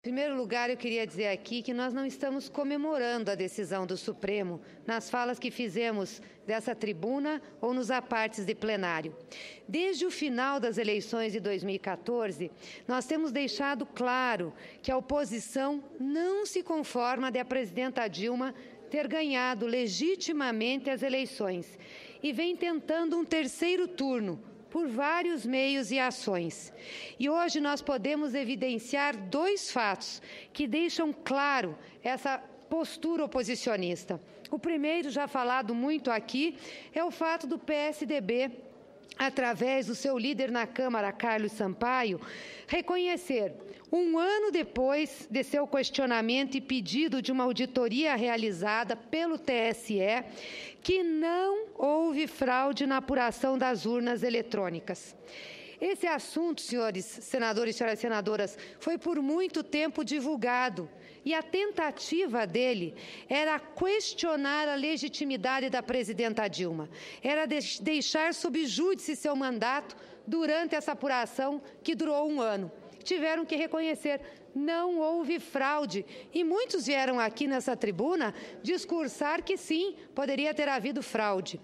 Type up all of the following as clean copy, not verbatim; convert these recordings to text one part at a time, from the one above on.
Em primeiro lugar, eu queria dizer aqui que nós não estamos comemorando a decisão do Supremo nas falas que fizemos dessa tribuna ou nos apartes de plenário. Desde o final das eleições de 2014, nós temos deixado claro que a oposição não se conforma de a presidenta Dilma ter ganhado legitimamente as eleições e vem tentando um terceiro turno, por vários meios e ações. E hoje nós podemos evidenciar dois fatos que deixam claro essa postura oposicionista. O primeiro, já falado muito aqui, é o fato do PSDB, através do seu líder na Câmara, Carlos Sampaio, reconhecer, um ano depois de seu questionamento e pedido de uma auditoria realizada pelo TSE, que não houve fraude na apuração das urnas eletrônicas. Esse assunto, senhores senadores e senhoras senadoras, foi por muito tempo divulgado e a tentativa dele era questionar a legitimidade da presidenta Dilma, era deixar sob júdice seu mandato durante essa apuração que durou um ano. Tiveram que reconhecer, não houve fraude. E muitos vieram aqui nessa tribuna discursar que sim, poderia ter havido fraude.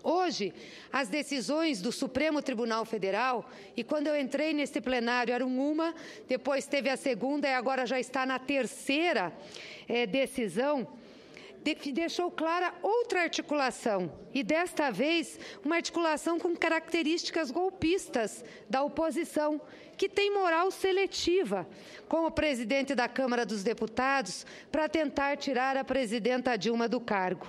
Hoje, as decisões do Supremo Tribunal Federal, e quando eu entrei nesse plenário eram uma, depois teve a segunda e agora já está na terceira decisão, deixou clara outra articulação, e desta vez uma articulação com características golpistas da oposição, que tem moral seletiva com o presidente da Câmara dos Deputados para tentar tirar a presidenta Dilma do cargo.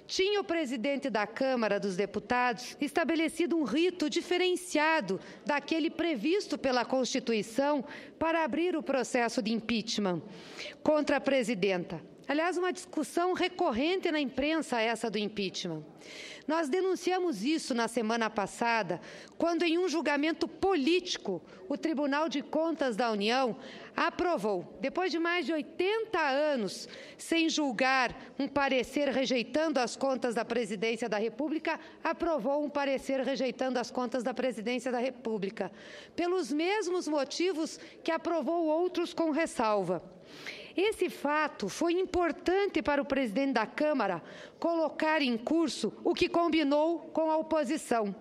Tinha o presidente da Câmara dos Deputados estabelecido um rito diferenciado daquele previsto pela Constituição para abrir o processo de impeachment contra a presidenta. Aliás, uma discussão recorrente na imprensa essa do impeachment. Nós denunciamos isso na semana passada, quando em um julgamento político, o Tribunal de Contas da União aprovou, depois de mais de 80 anos sem julgar um parecer rejeitando as contas da Presidência da República, aprovou um parecer rejeitando as contas da Presidência da República, pelos mesmos motivos que aprovou outros com ressalva. Esse fato foi importante para o presidente da Câmara colocar em curso o que combinou com a oposição,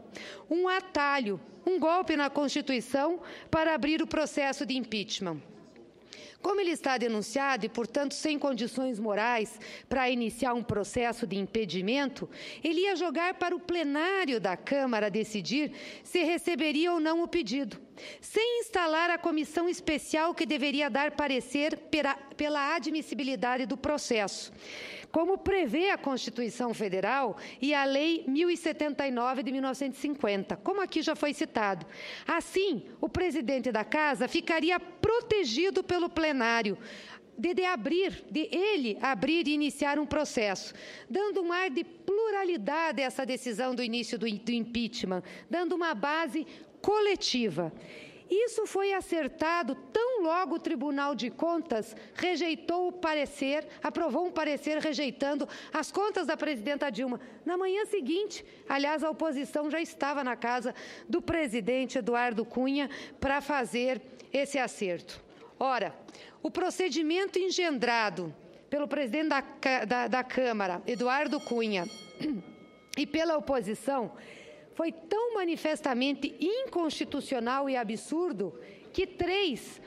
um atalho, um golpe na Constituição para abrir o processo de impeachment. Como ele está denunciado e, portanto, sem condições morais para iniciar um processo de impedimento, ele ia jogar para o plenário da Câmara decidir se receberia ou não o pedido, sem instalar a comissão especial que deveria dar parecer pela admissibilidade do processo, como prevê a Constituição Federal e a Lei 1079 de 1950, como aqui já foi citado. Assim, o presidente da Casa ficaria protegido pelo plenário de ele abrir e iniciar um processo, dando um ar de pluralidade a essa decisão do início do impeachment, dando uma base coletiva. Isso foi acertado tão logo o Tribunal de Contas rejeitou o parecer, aprovou um parecer rejeitando as contas da presidenta Dilma. Na manhã seguinte, aliás, a oposição já estava na casa do presidente Eduardo Cunha para fazer esse acerto. Ora, o procedimento engendrado pelo presidente da Câmara, Eduardo Cunha, e pela oposição, foi tão manifestamente inconstitucional e absurdo que três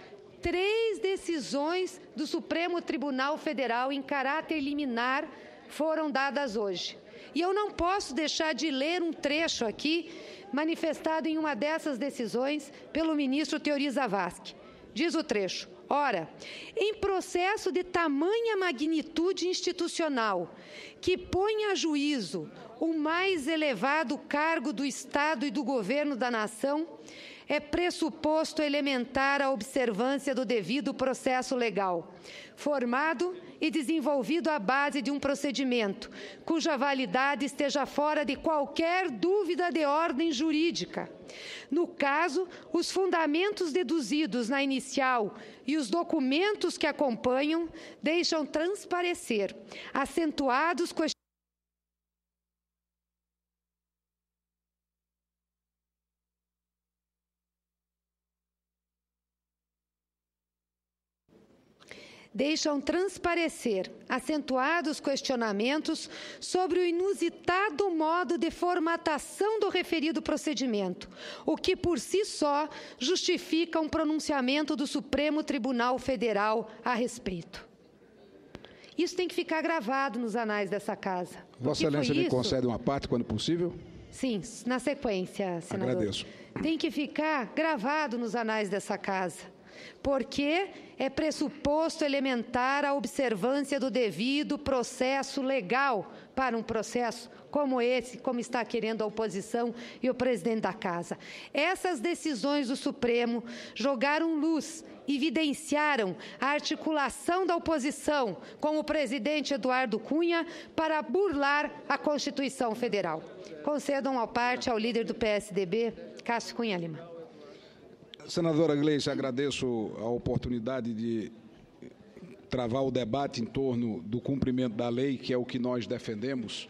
decisões do Supremo Tribunal Federal em caráter liminar foram dadas hoje. E eu não posso deixar de ler um trecho aqui, manifestado em uma dessas decisões pelo ministro Teori Zavascki. Diz o trecho: ora, em processo de tamanha magnitude institucional que põe a juízo o mais elevado cargo do Estado e do governo da nação, é pressuposto elementar a observância do devido processo legal, formado e desenvolvido à base de um procedimento, cuja validade esteja fora de qualquer dúvida de ordem jurídica. No caso, os fundamentos deduzidos na inicial e os documentos que acompanham deixam transparecer acentuados questionamentos deixam transparecer acentuados questionamentos sobre o inusitado modo de formatação do referido procedimento, o que por si só justifica um pronunciamento do Supremo Tribunal Federal a respeito. Isso tem que ficar gravado nos anais dessa casa. Vossa Excelência me concede uma parte, quando possível? Sim, na sequência, senador. Agradeço. Tem que ficar gravado nos anais dessa casa, porque é pressuposto elementar a observância do devido processo legal para um processo como esse, como está querendo a oposição e o presidente da Casa. Essas decisões do Supremo jogaram luz, evidenciaram a articulação da oposição com o presidente Eduardo Cunha para burlar a Constituição Federal. Concedam a parte ao líder do PSDB, Cássio Cunha Lima. Senadora Gleice, agradeço a oportunidade de travar o debate em torno do cumprimento da lei, que é o que nós defendemos.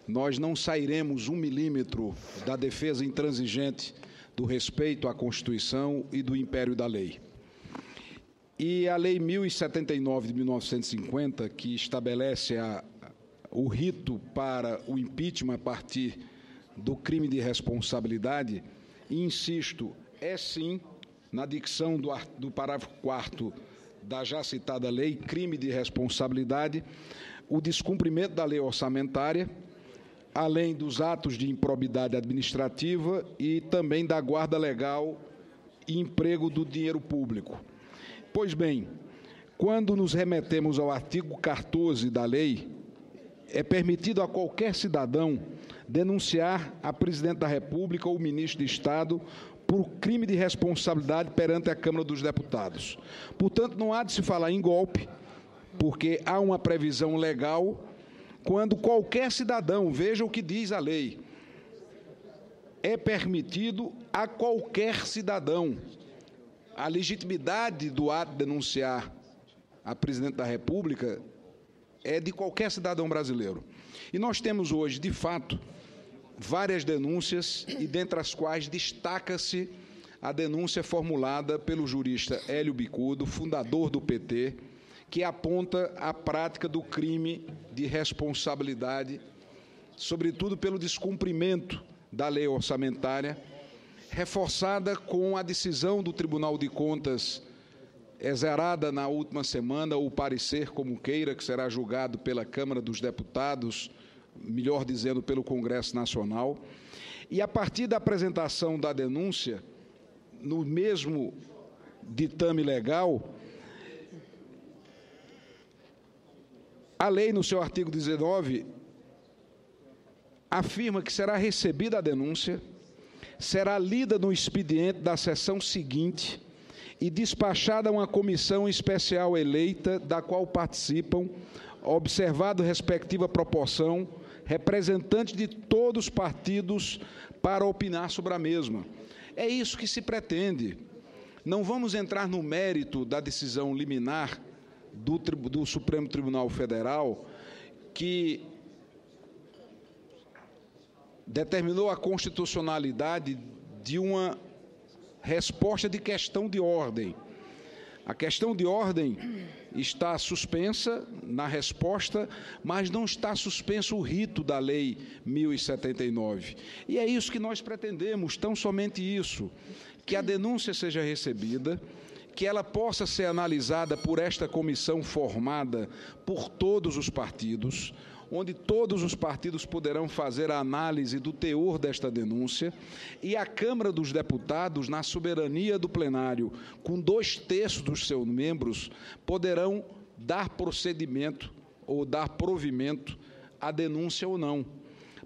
Nós não sairemos 1 milímetro da defesa intransigente do respeito à Constituição e do império da lei. E a Lei 1079 de 1950, que estabelece o rito para o impeachment a partir do crime de responsabilidade, e insisto, é sim, na dicção do parágrafo 4º da já citada lei, crime de responsabilidade, o descumprimento da lei orçamentária, além dos atos de improbidade administrativa e também da guarda legal e emprego do dinheiro público. Pois bem, quando nos remetemos ao artigo 14 da lei, é permitido a qualquer cidadão denunciar a presidente da República ou o ministro de Estado por crime de responsabilidade perante a Câmara dos Deputados. Portanto, não há de se falar em golpe, porque há uma previsão legal quando qualquer cidadão, veja o que diz a lei, é permitido a qualquer cidadão. A legitimidade do ato de denunciar a presidente da República é de qualquer cidadão brasileiro. E nós temos hoje, de fato, várias denúncias, e dentre as quais destaca-se a denúncia formulada pelo jurista Hélio Bicudo, fundador do PT, que aponta a prática do crime de responsabilidade, sobretudo pelo descumprimento da lei orçamentária, reforçada com a decisão do Tribunal de Contas exerada na última semana, ou parecer, como queira, que será julgado pela Câmara dos Deputados, melhor dizendo, pelo Congresso Nacional. E, a partir da apresentação da denúncia, no mesmo ditame legal, a lei, no seu artigo 19, afirma que será recebida a denúncia, será lida no expediente da sessão seguinte e despachada a uma comissão especial eleita, da qual participam, observado respectiva proporção, representantes de todos os partidos para opinar sobre a mesma. É isso que se pretende. Não vamos entrar no mérito da decisão liminar do Supremo Tribunal Federal, que determinou a constitucionalidade de uma resposta de questão de ordem. A questão de ordem está suspensa na resposta, mas não está suspenso o rito da Lei 1079. E é isso que nós pretendemos, tão somente isso, que a denúncia seja recebida, que ela possa ser analisada por esta comissão formada por todos os partidos, onde todos os partidos poderão fazer a análise do teor desta denúncia, e a Câmara dos Deputados, na soberania do plenário, com 2/3 dos seus membros, poderão dar procedimento ou dar provimento à denúncia ou não.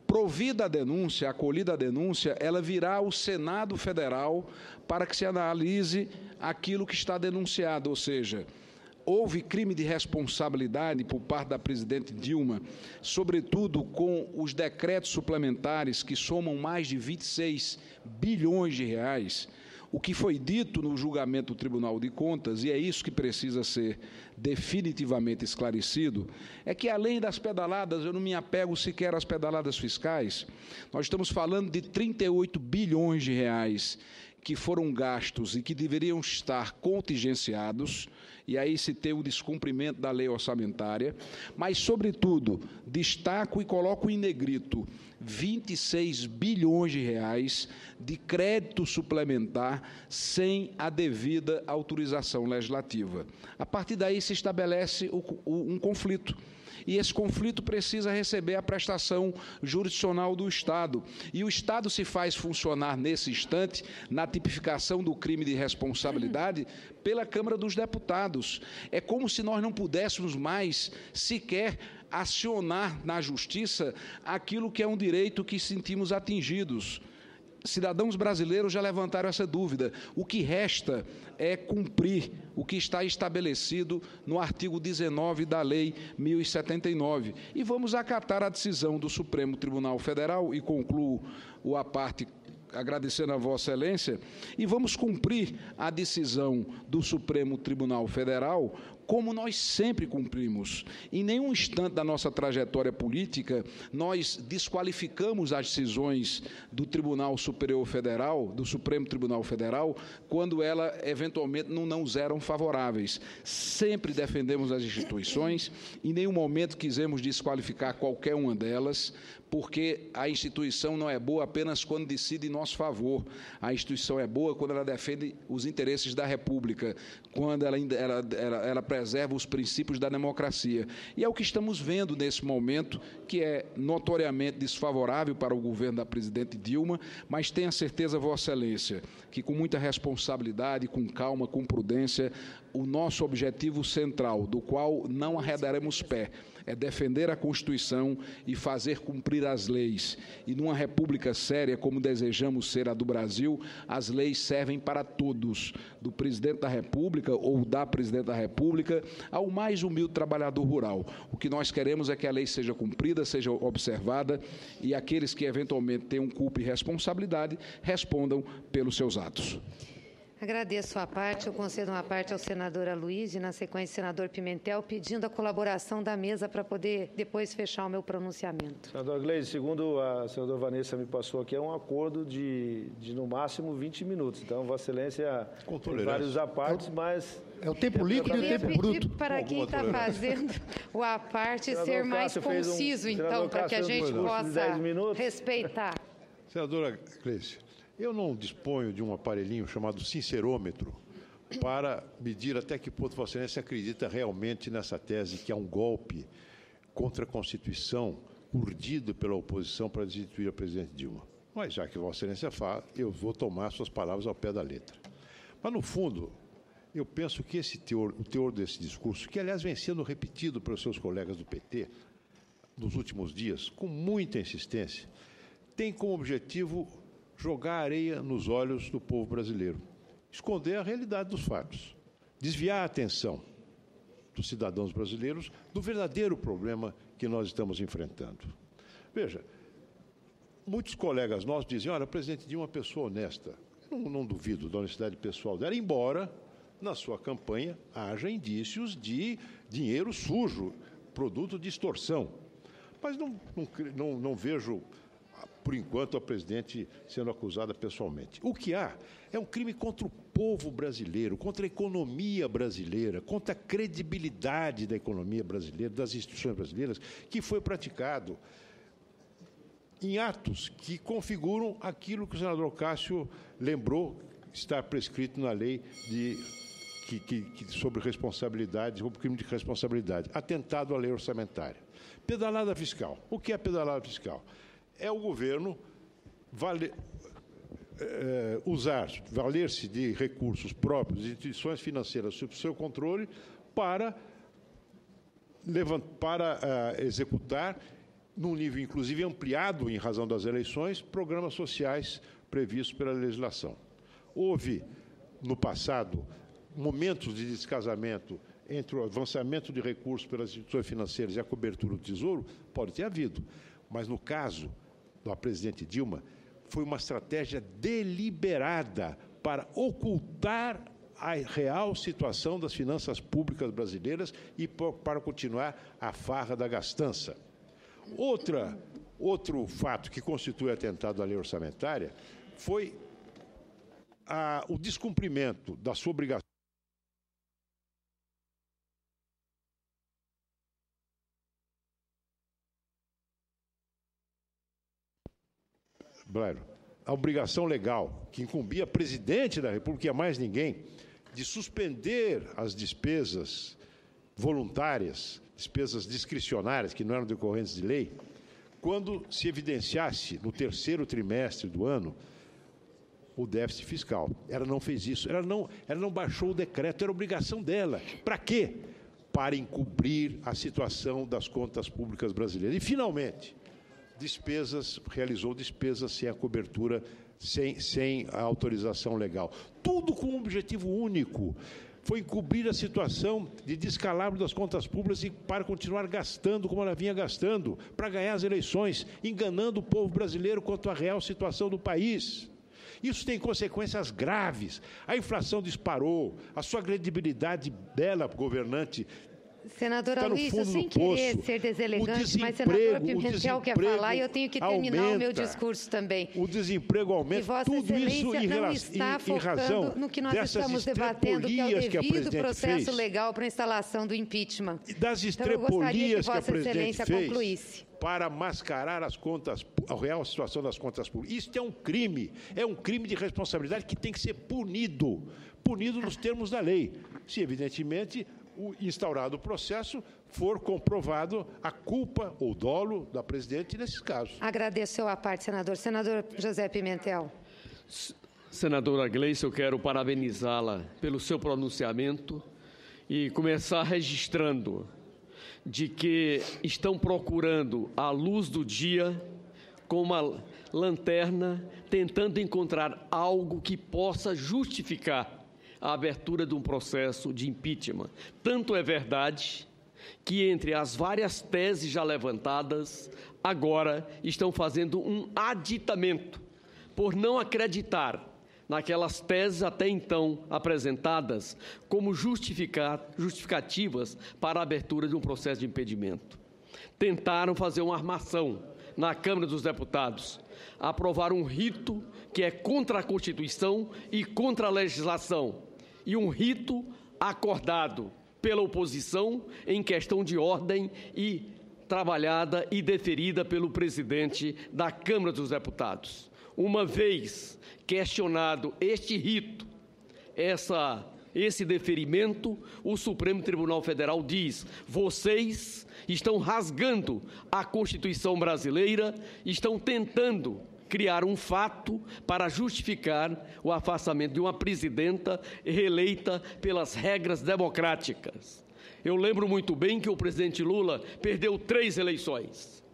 Provida a denúncia, acolhida a denúncia, ela virá ao Senado Federal para que se analise aquilo que está denunciado, ou seja, houve crime de responsabilidade por parte da presidente Dilma, sobretudo com os decretos suplementares que somam mais de 26 bilhões de reais. O que foi dito no julgamento do Tribunal de Contas, e é isso que precisa ser definitivamente esclarecido, é que, além das pedaladas, eu não me apego sequer às pedaladas fiscais, nós estamos falando de 38 bilhões de reais que foram gastos e que deveriam estar contingenciados, e aí se tem o descumprimento da lei orçamentária, mas, sobretudo, destaco e coloco em negrito 26 bilhões de reais de crédito suplementar sem a devida autorização legislativa. A partir daí se estabelece um conflito. E esse conflito precisa receber a prestação jurisdicional do Estado. E o Estado se faz funcionar nesse instante, na tipificação do crime de responsabilidade, pela Câmara dos Deputados. É como se nós não pudéssemos mais sequer acionar na Justiça aquilo que é um direito que sentimos atingidos. Cidadãos brasileiros já levantaram essa dúvida. O que resta é cumprir o que está estabelecido no artigo 19 da Lei 1079. E vamos acatar a decisão do Supremo Tribunal Federal, e concluo a parte agradecendo a Vossa Excelência, e vamos cumprir a decisão do Supremo Tribunal Federal como nós sempre cumprimos. Em nenhum instante da nossa trajetória política nós desqualificamos as decisões do Tribunal Superior Federal, do Supremo Tribunal Federal, quando elas eventualmente não nos eram favoráveis. Sempre defendemos as instituições, em nenhum momento quisemos desqualificar qualquer uma delas, porque a instituição não é boa apenas quando decide em nosso favor. A instituição é boa quando ela defende os interesses da República, quando ela preserva os princípios da democracia. E é o que estamos vendo nesse momento, que é notoriamente desfavorável para o governo da presidente Dilma, mas tenha certeza, Vossa Excelência, que com muita responsabilidade, com calma, com prudência, o nosso objetivo central, do qual não arredaremos pé, é defender a Constituição e fazer cumprir as leis. E numa república séria, como desejamos ser a do Brasil, as leis servem para todos, do presidente da República ou da presidente da República ao mais humilde trabalhador rural. O que nós queremos é que a lei seja cumprida, seja observada, e aqueles que eventualmente tenham culpa e responsabilidade respondam pelos seus atos. Agradeço a parte, eu concedo uma parte ao senador Aloysio e, na sequência, senador Pimentel, pedindo a colaboração da mesa para poder depois fechar o meu pronunciamento. Senador Gleisi, segundo a senadora Vanessa me passou aqui, é um acordo de no máximo 20 minutos. Então, Vossa Excelência tem vários apartes, mas... É o tempo líquido e o tempo bruto. Para quem está fazendo o aparte ser mais conciso, então, para que a gente possa respeitar. Senadora Gleisi, eu não disponho de um aparelhinho chamado sincerômetro para medir até que ponto Vossa Excelência acredita realmente nessa tese que há um golpe contra a Constituição urdido pela oposição para destituir a presidente Dilma. Mas, já que Vossa Excelência fala, eu vou tomar suas palavras ao pé da letra. Mas, no fundo, eu penso que o teor desse discurso, que, aliás, vem sendo repetido pelos seus colegas do PT nos últimos dias, com muita insistência, tem como objetivo jogar areia nos olhos do povo brasileiro, esconder a realidade dos fatos, desviar a atenção dos cidadãos brasileiros do verdadeiro problema que nós estamos enfrentando. Veja, muitos colegas nossos dizem, olha, a presidente Dilma é uma pessoa honesta. Eu não duvido da honestidade pessoal dela, embora na sua campanha haja indícios de dinheiro sujo, produto de extorsão. Mas não vejo, por enquanto, a presidente sendo acusada pessoalmente. O que há é um crime contra o povo brasileiro, contra a economia brasileira, contra a credibilidade da economia brasileira, das instituições brasileiras, que foi praticado em atos que configuram aquilo que o senador Cássio lembrou estar prescrito na lei sobre responsabilidade, sobre crime de responsabilidade, atentado à lei orçamentária. Pedalada fiscal. O que é pedalada fiscal? É o governo valer-se de recursos próprios de instituições financeiras sob seu controle para executar, num nível inclusive ampliado em razão das eleições, programas sociais previstos pela legislação. Houve, no passado, momentos de descasamento entre o avançamento de recursos pelas instituições financeiras e a cobertura do Tesouro? Pode ter havido, mas no caso da presidente Dilma, foi uma estratégia deliberada para ocultar a real situação das finanças públicas brasileiras e para continuar a farra da gastança. Outro fato que constitui atentado à lei orçamentária foi o descumprimento da sua obrigação. Blairo, a obrigação legal que incumbia a presidente da República e a mais ninguém de suspender as despesas voluntárias, despesas discricionárias que não eram decorrentes de lei, quando se evidenciasse no terceiro trimestre do ano o déficit fiscal. Ela não fez isso, ela não baixou o decreto, era obrigação dela. Para quê? Para encobrir a situação das contas públicas brasileiras. E, finalmente, realizou despesas sem a cobertura, sem a autorização legal. Tudo com um objetivo único. Foi encobrir a situação de descalabro das contas públicas e para continuar gastando como ela vinha gastando, para ganhar as eleições, enganando o povo brasileiro quanto à real situação do país. Isso tem consequências graves. A inflação disparou, a sua credibilidade dela, governante, senadora Luísa, sem querer ser deselegante, mas senador Pimentel quer falar e eu tenho que terminar o meu discurso também. O desemprego aumenta. E Vossa tudo Excelência isso não está focando no que nós estamos debatendo, que é o devido processo legal para a instalação do impeachment. Das estrepolias que a presidente fez para mascarar a real situação das contas públicas. Isso é um crime de responsabilidade que tem que ser punido nos termos da lei. Se, evidentemente, o instaurado processo for comprovado a culpa ou dolo da presidente nesses casos. Agradeço a parte, senador. Senador José Pimentel. Senadora Gleice, eu quero parabenizá-la pelo seu pronunciamento e começar registrando de que estão procurando a luz do dia com uma lanterna, tentando encontrar algo que possa justificar a abertura de um processo de impeachment. Tanto é verdade que, entre as várias teses já levantadas, agora estão fazendo um aditamento por não acreditar naquelas teses até então apresentadas como justificativas para a abertura de um processo de impedimento. Tentaram fazer uma armação na Câmara dos Deputados, aprovar um rito que é contra a Constituição e contra a legislação, e um rito acordado pela oposição em questão de ordem e trabalhada e deferida pelo presidente da Câmara dos Deputados. Uma vez questionado este rito, esse deferimento, o Supremo Tribunal Federal diz: vocês estão rasgando a Constituição brasileira, estão tentando criar um fato para justificar o afastamento de uma presidenta reeleita pelas regras democráticas. Eu lembro muito bem que o presidente Lula perdeu 3 eleições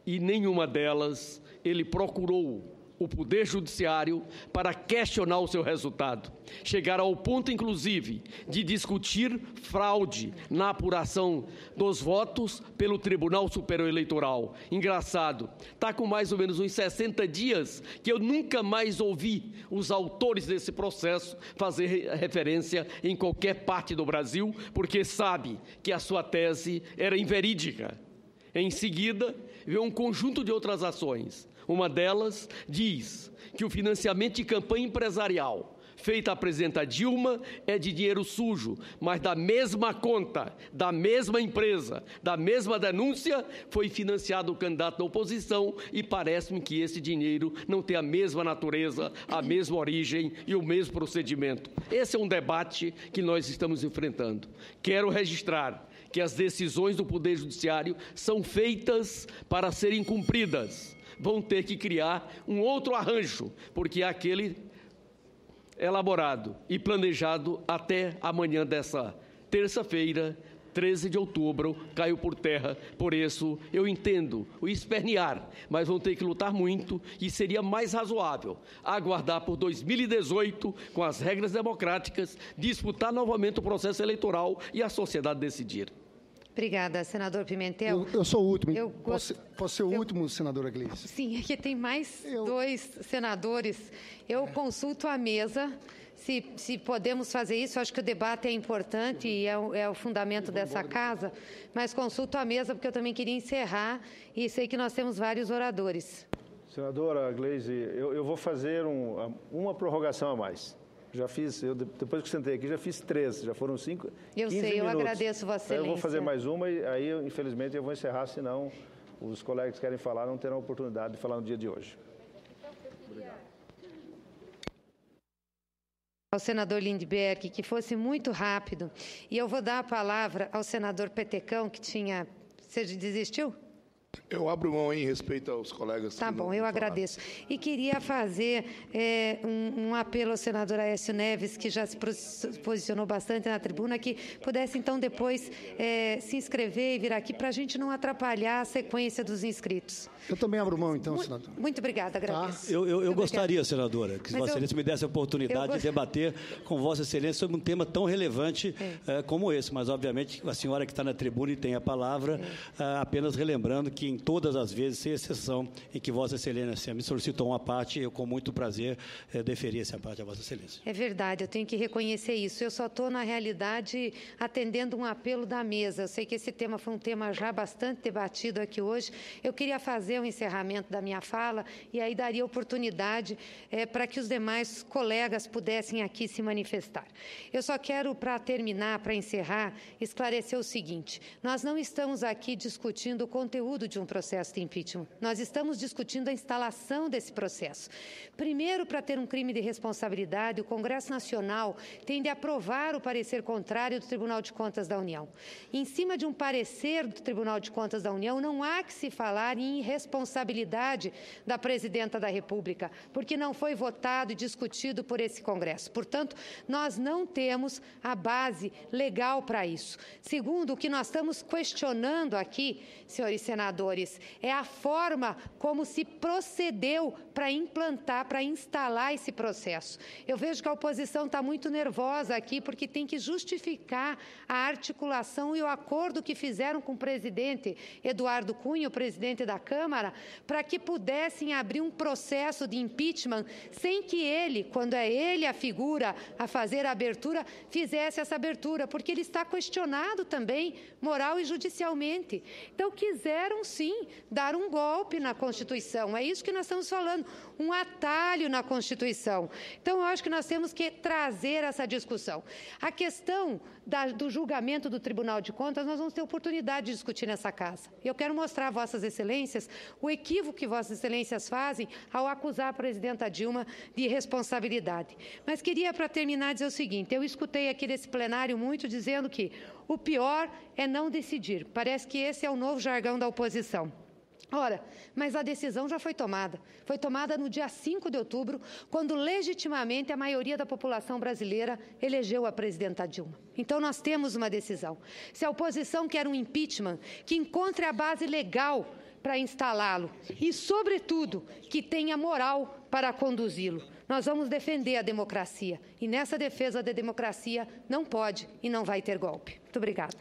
e nenhuma delas ele procurou o Poder Judiciário para questionar o seu resultado. Chegaram ao ponto, inclusive, de discutir fraude na apuração dos votos pelo Tribunal Superior Eleitoral. Engraçado, está com mais ou menos uns 60 dias que eu nunca mais ouvi os autores desse processo fazer referência em qualquer parte do Brasil, porque sabe que a sua tese era inverídica. Em seguida, veio um conjunto de outras ações. Uma delas diz que o financiamento de campanha empresarial feita à presidenta Dilma é de dinheiro sujo, mas da mesma conta, da mesma empresa, da mesma denúncia, foi financiado o candidato da oposição e parece-me que esse dinheiro não tem a mesma natureza, a mesma origem e o mesmo procedimento. Esse é um debate que nós estamos enfrentando. Quero registrar que as decisões do Poder Judiciário são feitas para serem cumpridas. Vão ter que criar um outro arranjo, porque aquele elaborado e planejado até amanhã dessa terça-feira, 13 de outubro, caiu por terra. Por isso, eu entendo o espernear, mas vão ter que lutar muito e seria mais razoável aguardar por 2018, com as regras democráticas, disputar novamente o processo eleitoral e a sociedade decidir. Obrigada, senador Pimentel. Eu sou o último. Posso ser o último, senadora Gleice? Sim, aqui tem mais 2 senadores. Eu consulto a mesa se podemos fazer isso. Acho que o debate é importante e é o fundamento dessa casa, mas consulto a mesa porque eu também queria encerrar e sei que nós temos vários oradores. Senadora Gleisi, eu vou fazer uma prorrogação a mais. Já fiz, depois que sentei aqui, já fiz 3, já foram 5, 15 minutos. Eu agradeço, Vossa Excelência. Eu vou fazer mais uma e aí, infelizmente, eu vou encerrar, senão os colegas que querem falar não terão oportunidade de falar no dia de hoje. Obrigado. Ao senador Lindbergh, que fosse muito rápido. E eu vou dar a palavra ao senador Petecão, que tinha... Você desistiu? Eu abro mão em respeito aos colegas. Tá bom, eu agradeço. E queria fazer um apelo ao senador Aécio Neves, que já se posicionou bastante na tribuna, que pudesse, então, depois se inscrever e vir aqui, para a gente não atrapalhar a sequência dos inscritos. Eu também abro mão, então, senador. Muito obrigada, agradeço. Eu gostaria, senadora, que Vossa Excelência me desse a oportunidade de debater com Vossa Excelência sobre um tema tão relevante como esse. Mas, obviamente, a senhora que está na tribuna e tem a palavra, apenas relembrando que em todas as vezes, sem exceção, em que Vossa Excelência me solicitou uma parte, eu, com muito prazer, deferi essa parte a Vossa Excelência. É verdade, eu tenho que reconhecer isso. Eu só estou, na realidade, atendendo um apelo da mesa. Eu sei que esse tema foi um tema já bastante debatido aqui hoje. Eu queria fazer o encerramento da minha fala e aí daria oportunidade para que os demais colegas pudessem aqui se manifestar. Eu só quero, para terminar, para encerrar, esclarecer o seguinte: nós não estamos aqui discutindo o conteúdo de um processo de impeachment. Nós estamos discutindo a instalação desse processo. Primeiro, para ter um crime de responsabilidade, o Congresso Nacional tem de aprovar o parecer contrário do Tribunal de Contas da União. Em cima de um parecer do Tribunal de Contas da União, não há que se falar em irresponsabilidade da Presidenta da República, porque não foi votado e discutido por esse Congresso. Portanto, nós não temos a base legal para isso. Segundo, o que nós estamos questionando aqui, senhores senadores, é a forma como se procedeu para implantar, para instalar esse processo. Eu vejo que a oposição está muito nervosa aqui, porque tem que justificar a articulação e o acordo que fizeram com o presidente Eduardo Cunha, o presidente da Câmara, para que pudessem abrir um processo de impeachment sem que ele, quando é ele a figura a fazer a abertura, fizesse essa abertura, porque ele está questionado também, moral e judicialmente. Então, quiseram, sim, dar um golpe na Constituição. É isso que nós estamos falando, um atalho na Constituição. Então, eu acho que nós temos que trazer essa discussão. A questão do julgamento do Tribunal de Contas, nós vamos ter oportunidade de discutir nessa casa. Eu quero mostrar a Vossas Excelências o equívoco que Vossas Excelências fazem ao acusar a presidenta Dilma de irresponsabilidade. Mas queria, para terminar, dizer o seguinte: eu escutei aqui nesse plenário muito dizendo que o pior é não decidir. Parece que esse é o novo jargão da oposição. Ora, mas a decisão já foi tomada. Foi tomada no dia 5 de outubro, quando legitimamente a maioria da população brasileira elegeu a presidenta Dilma. Então, nós temos uma decisão. Se a oposição quer um impeachment, que encontre a base legal para instalá-lo e, sobretudo, que tenha moral para conduzi-lo. Nós vamos defender a democracia e, nessa defesa da democracia, não pode e não vai ter golpe. Muito obrigada.